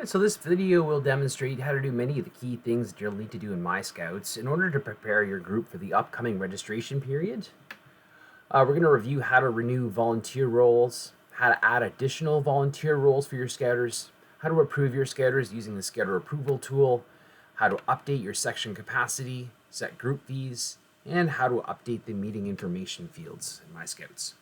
And so this video will demonstrate how to do many of the key things that you'll need to do in MyScouts in order to prepare your group for the upcoming registration period. We're going to review how to renew volunteer roles, how to add additional volunteer roles for your scouters, how to approve your scouters using the Scouter Approval tool, how to update your section capacity, set group fees, and how to update the meeting information fields in MyScouts.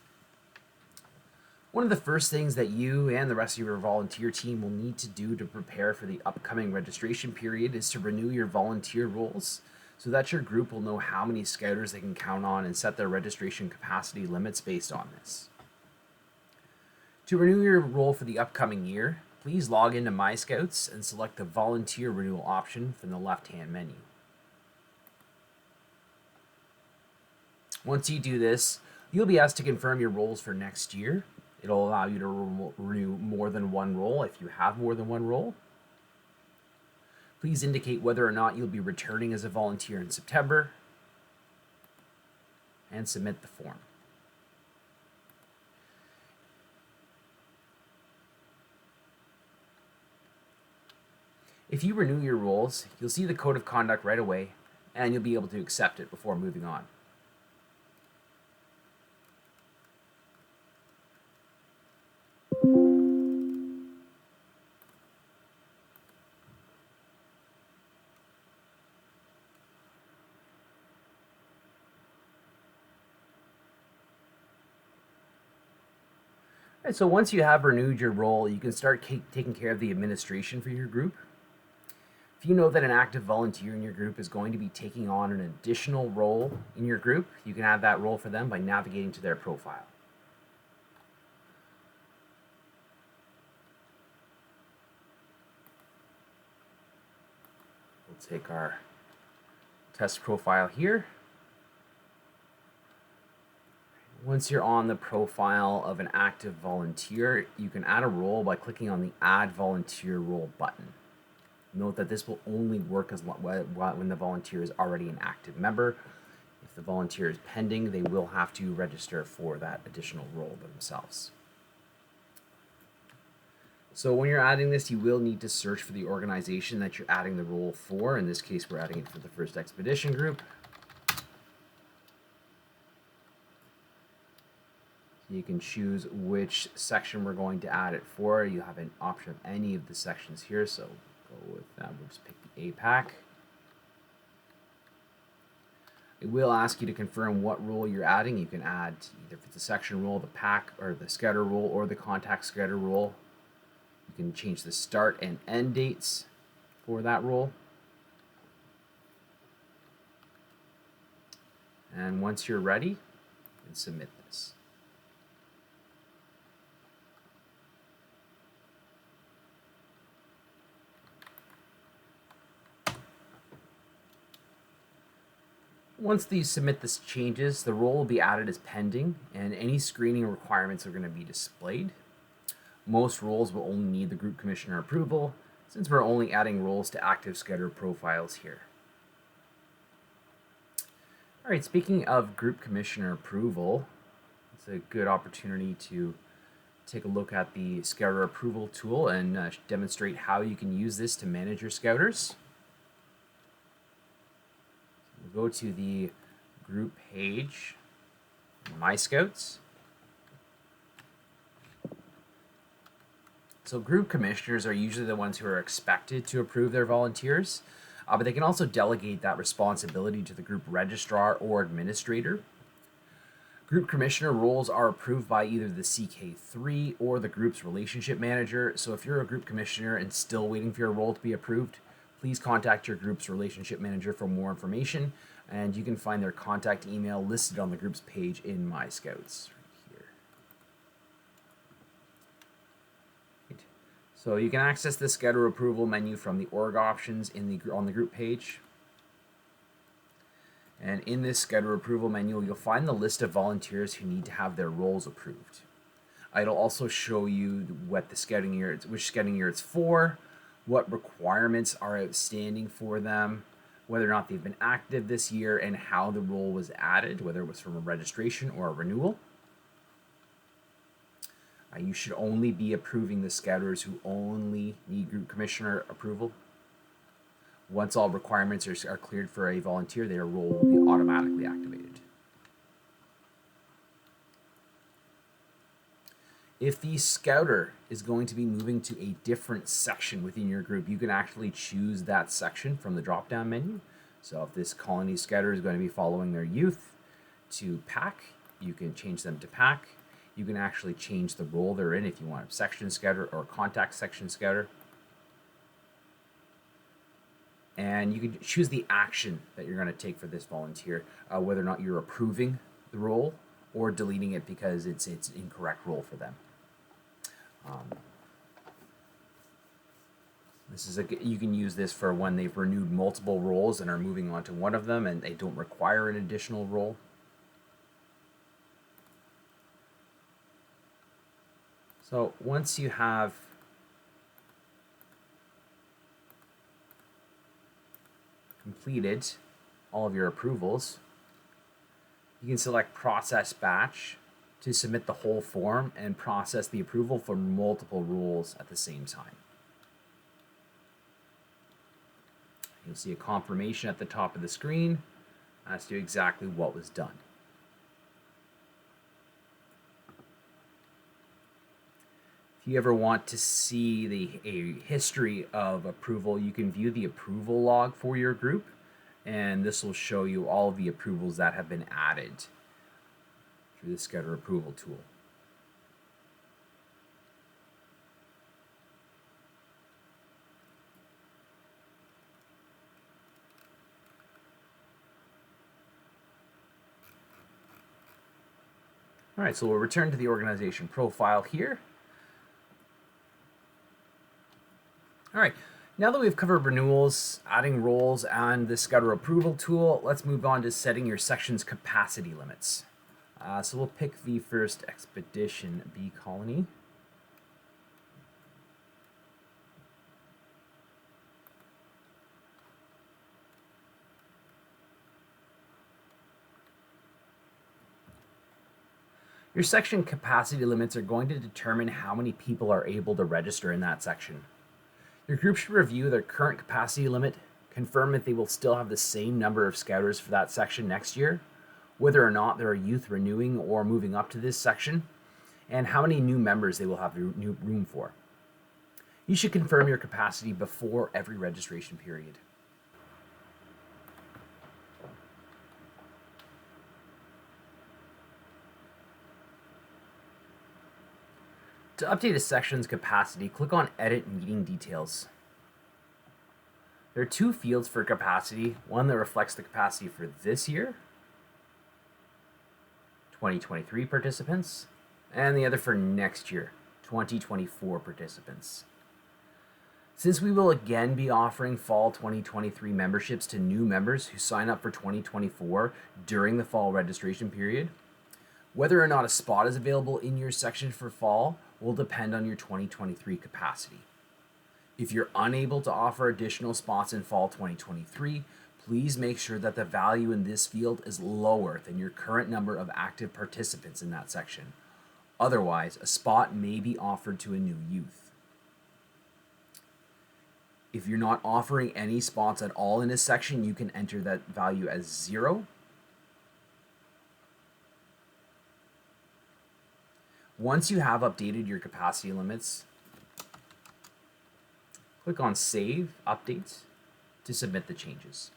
One of the first things that you and the rest of your volunteer team will need to do to prepare for the upcoming registration period is to renew your volunteer roles so that your group will know how many scouters they can count on and set their registration capacity limits based on this. To renew your role for the upcoming year, please log into MyScouts and select the volunteer renewal option from the left-hand menu. Once you do this, you'll be asked to confirm your roles for next year. It'll allow you to renew more than one role if you have more than one role. Please indicate whether or not you'll be returning as a volunteer in September and submit the form. If you renew your roles, you'll see the code of conduct right away and you'll be able to accept it before moving on. Right, so once you have renewed your role, you can start taking care of the administration for your group. If you know that an active volunteer in your group is going to be taking on an additional role in your group, you can add that role for them by navigating to their profile. We'll take our test profile here. Once you're on the profile of an active volunteer, you can add a role by clicking on the Add Volunteer Role button. Note that this will only work when the volunteer is already an active member. If the volunteer is pending, they will have to register for that additional role themselves. So when you're adding this, you will need to search for the organization that you're adding the role for. In this case, we're adding it for the 1st Expedition Group. You can choose which section we're going to add it for. You have an option of any of the sections here, so go with that. We'll just pick the APAC. It will ask you to confirm what role you're adding. You can add either if it's a section role, the pack, or the scouter role, or the contact scouter role. You can change the start and end dates for that role. And once you're ready, you can submit this. Once you submit this changes, the role will be added as pending, and any screening requirements are going to be displayed. Most roles will only need the group commissioner approval, since we're only adding roles to active scouter profiles here. All right, speaking of group commissioner approval, it's a good opportunity to take a look at the Scouter Approval tool and demonstrate how you can use this to manage your scouters. We'll go to the group page, MyScouts. So group commissioners are usually the ones who are expected to approve their volunteers, but they can also delegate that responsibility to the group registrar or administrator. Group commissioner roles are approved by either the CK3 or the group's relationship manager. So if you're a group commissioner and still waiting for your role to be approved, please contact your group's relationship manager for more information, and you can find their contact email listed on the group's page in MyScouts right here. So you can access the Scouter Approval menu from the org options on the group page. And in this Scouter Approval menu, you'll find the list of volunteers who need to have their roles approved. It'll also show you what which scouting year it's for, what requirements are outstanding for them, whether or not they've been active this year, and how the role was added, whether it was from a registration or a renewal. You should only be approving the scouters who only need group commissioner approval. Once all requirements are cleared for a volunteer, their role will be automatically activated. If the scouter is going to be moving to a different section within your group, you can actually choose that section from the drop-down menu. So if this colony scouter is going to be following their youth to pack, you can change them to pack. You can actually change the role they're in if you want a section scouter or contact section scouter. And you can choose the action that you're going to take for this volunteer, whether or not you're approving the role or deleting it because it's an incorrect role for them. You can use this for when they've renewed multiple roles and are moving on to one of them and they don't require an additional role. So once you have completed all of your approvals, you can select Process Batch to submit the whole form and process the approval for multiple roles at the same time. You'll see a confirmation at the top of the screen as to exactly what was done. If you ever want to see a history of approval, you can view the approval log for your group, and this will show you all of the approvals that have been added through the Scouter approval tool. All right, so we'll return to the organization profile here. All right, now that we've covered renewals, adding roles, and the Scouter approval tool, let's move on to setting your section's capacity limits. So we'll pick the first Expedition B colony. Your section capacity limits are going to determine how many people are able to register in that section. Your group should review their current capacity limit, confirm if they will still have the same number of scouters for that section next year, whether or not there are youth renewing or moving up to this section, and how many new members they will have new room for. You should confirm your capacity before every registration period. To update a section's capacity, click on Edit Meeting Details. There are two fields for capacity, one that reflects the capacity for this year, 2023 participants, and the other for next year, 2024 participants. Since we will again be offering Fall 2023 memberships to new members who sign up for 2024 during the fall registration period, whether or not a spot is available in your section for fall will depend on your 2023 capacity. If you're unable to offer additional spots in fall 2023, please make sure that the value in this field is lower than your current number of active participants in that section. Otherwise, a spot may be offered to a new youth. If you're not offering any spots at all in a section, you can enter that value as 0. Once you have updated your capacity limits, click on Save Updates to submit the changes.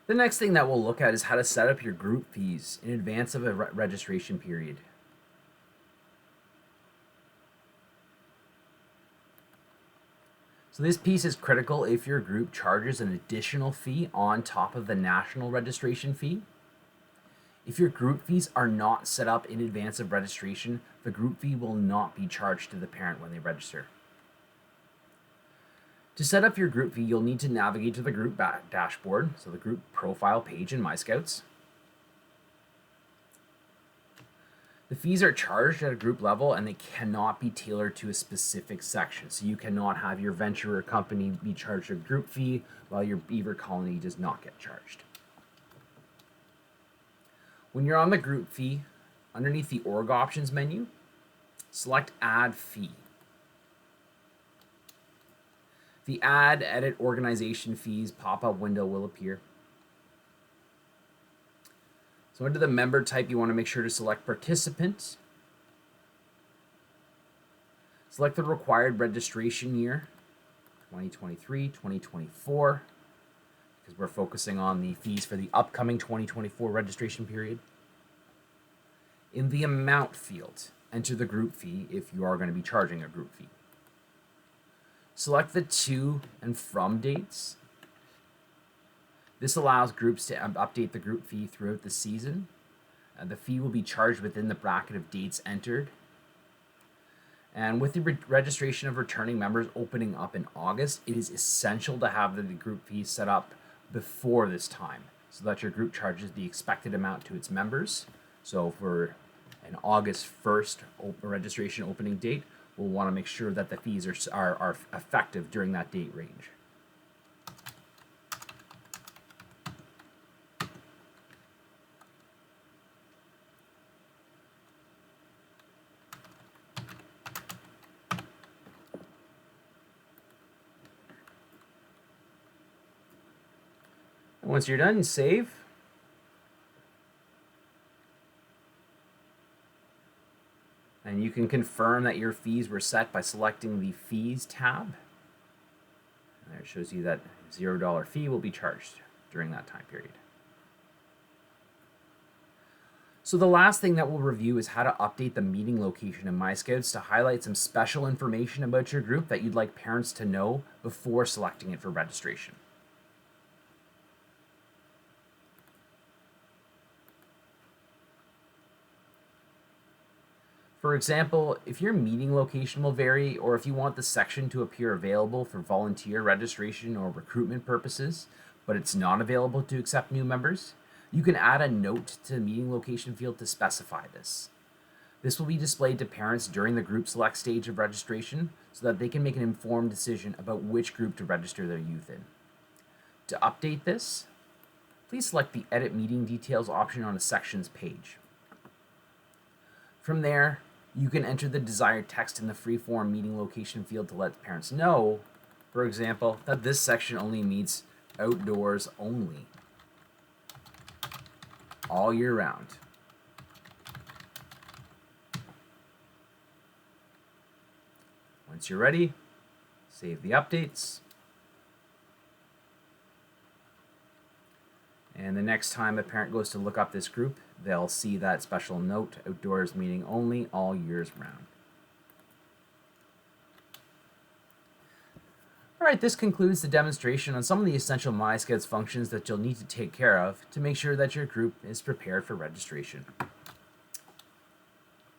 The next thing that we'll look at is how to set up your group fees in advance of a registration period. So this piece is critical if your group charges an additional fee on top of the national registration fee. If your group fees are not set up in advance of registration, the group fee will not be charged to the parent when they register. To set up your group fee, you'll need to navigate to the group dashboard, so the group profile page in MyScouts. The fees are charged at a group level and they cannot be tailored to a specific section. So you cannot have your venture or company be charged a group fee while your beaver colony does not get charged. When you're on the group fee, underneath the org options menu, select add fee. The add edit organization fees pop-up window will appear. So under the member type, you want to make sure to select participant. Select the required registration year, 2023, 2024, because we're focusing on the fees for the upcoming 2024 registration period. In the amount field, enter the group fee if you are going to be charging a group fee. Select the to and from dates. This allows groups to update the group fee throughout the season. The fee will be charged within the bracket of dates entered. And with the registration of returning members opening up in August, it is essential to have the group fee set up before this time so that your group charges the expected amount to its members. So for an August 1st registration opening date, we'll want to make sure that the fees are effective during that date range. Once you're done, save. And you can confirm that your fees were set by selecting the Fees tab. And there it shows you that $0 fee will be charged during that time period. So the last thing that we'll review is how to update the meeting location in MyScouts to highlight some special information about your group that you'd like parents to know before selecting it for registration. For example, if your meeting location will vary, or if you want the section to appear available for volunteer registration or recruitment purposes, but it's not available to accept new members, you can add a note to the meeting location field to specify this. This will be displayed to parents during the group select stage of registration so that they can make an informed decision about which group to register their youth in. To update this, please select the Edit Meeting Details option on a sections page. From there, you can enter the desired text in the freeform meeting location field to let parents know, for example, that this section only meets outdoors only, all year round. Once you're ready, save the updates. And the next time a parent goes to look up this group, they'll see that special note, outdoors meeting only, all years round. All right, this concludes the demonstration on some of the essential MyScouts functions that you'll need to take care of to make sure that your group is prepared for registration.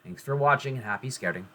Thanks for watching and happy scouting.